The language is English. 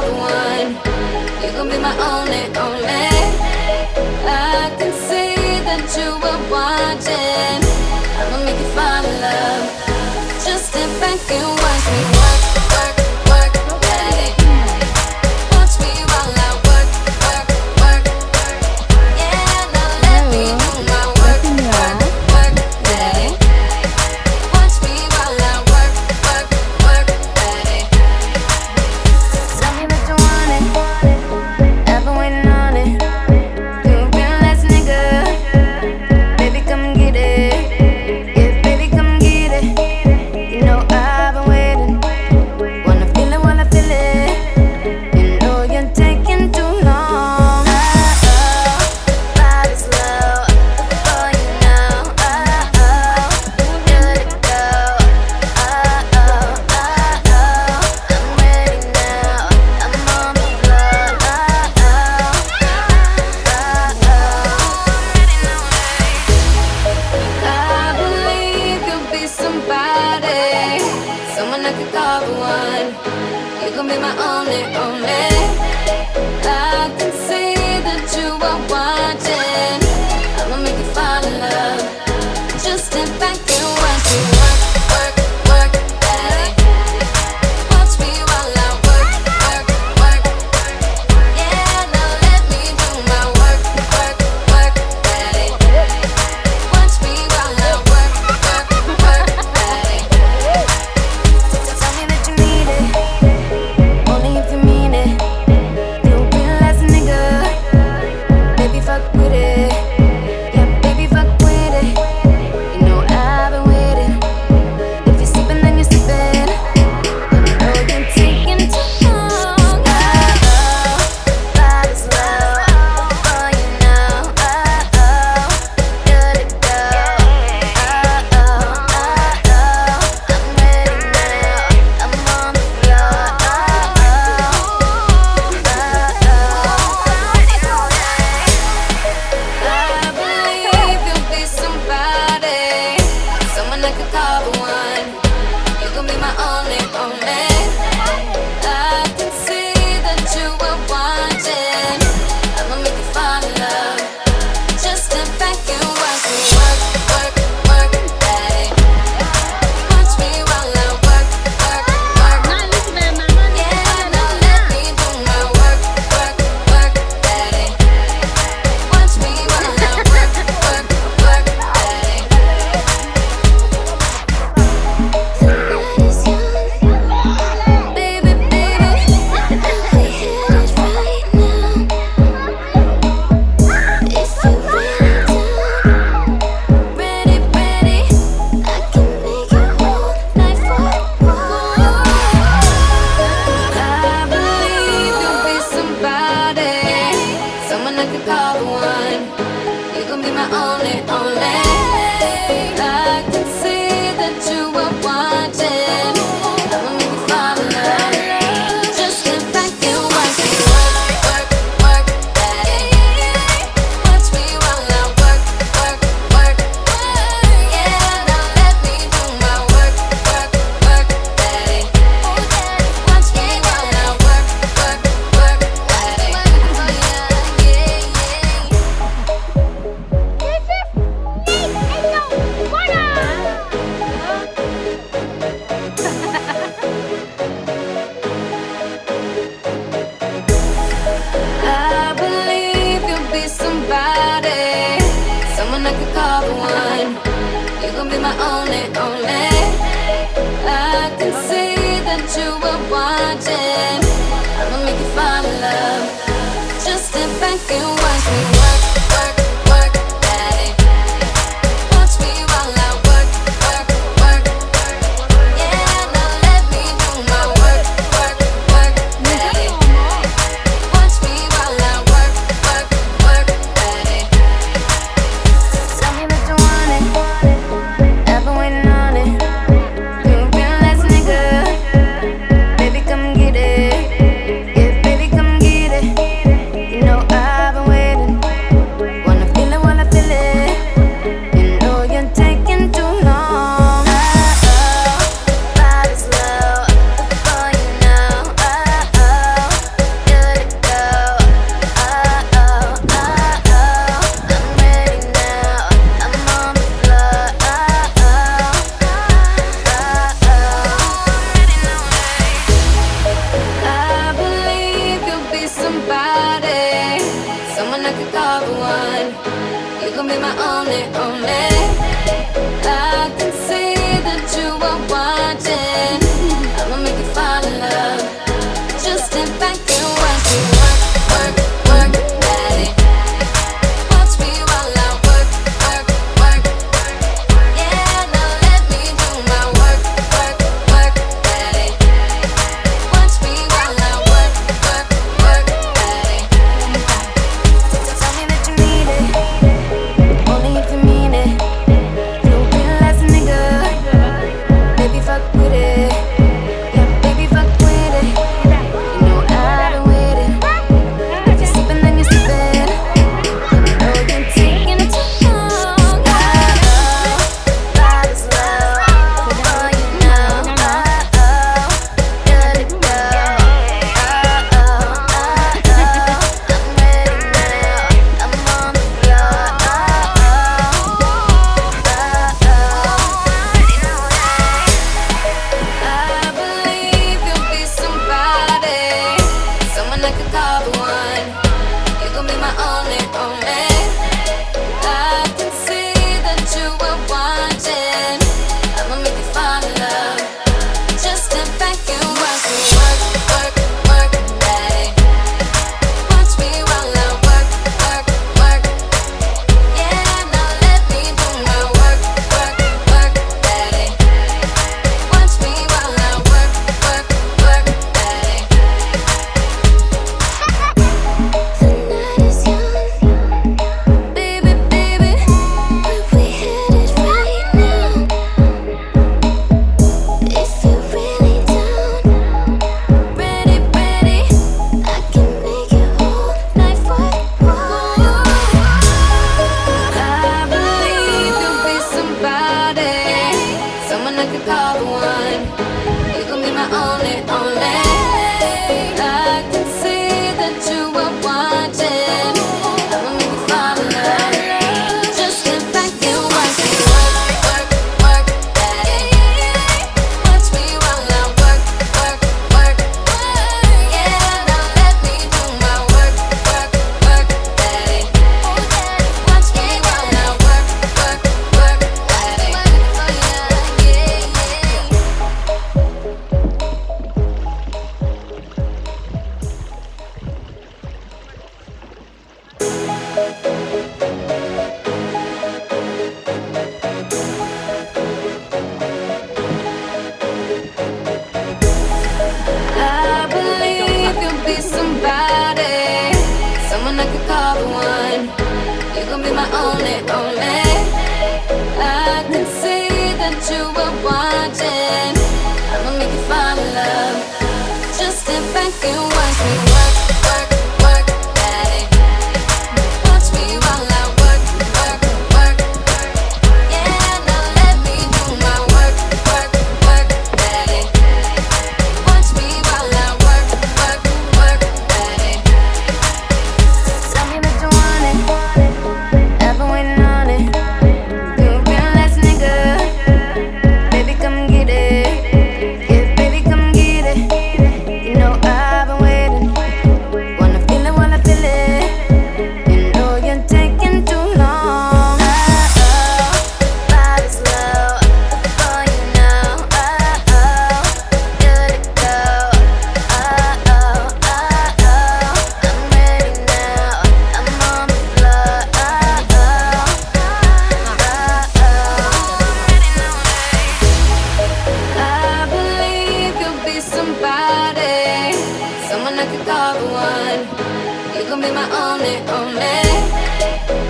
the one. You gon' be my only, only. I can see that you were watching. I'ma make you fall in love. Just sit back and watch me work, work, work, daddy. Watch me while I work, work, work. Yeah, now let me do my work, work, work, daddy. Watch me while I work, work, work, daddy. Tell me that you want it. I've been waiting on it. You a real ass nigga. Baby, come get it. Yeah, baby, come get it. You know I've been waiting. Wanna feel it while I feel it. You know you're taking too long. Body's low before you know. Good to go. I'm ready now. I'm on the floor. I believe you'll be somebody, someone I could call the one. You gon' be my only, only. I can see that you are watching. I'ma make you fall in love. Just sit back and watch me work, work, work, daddy. Watch me while I work, work, work. Yeah, now let me do my work, work, work, daddy. Watch me while I work, work, work, daddy. Tell me that you need it, only if you mean it. gon' be my only, only. I can see that you are watching. I'ma make you fall in love. Just sit back and watch me work, work, work, daddy. Watch me while I work, work, work. Yeah, now let me do my work, work, work, daddy. Watch me while I work, work, work, daddy. So tell me that you need it, only if you mean it. Don't be less nigga, baby fuck with it. Yeah, baby fuck with it. You know I've been waiting. If you're sleeping, then you're sleeping. You know you're taking it too long. God is love, come on you now. Good to go. I'm ready now. I'm on the floor. I believe you'll be somebody, someone I could call.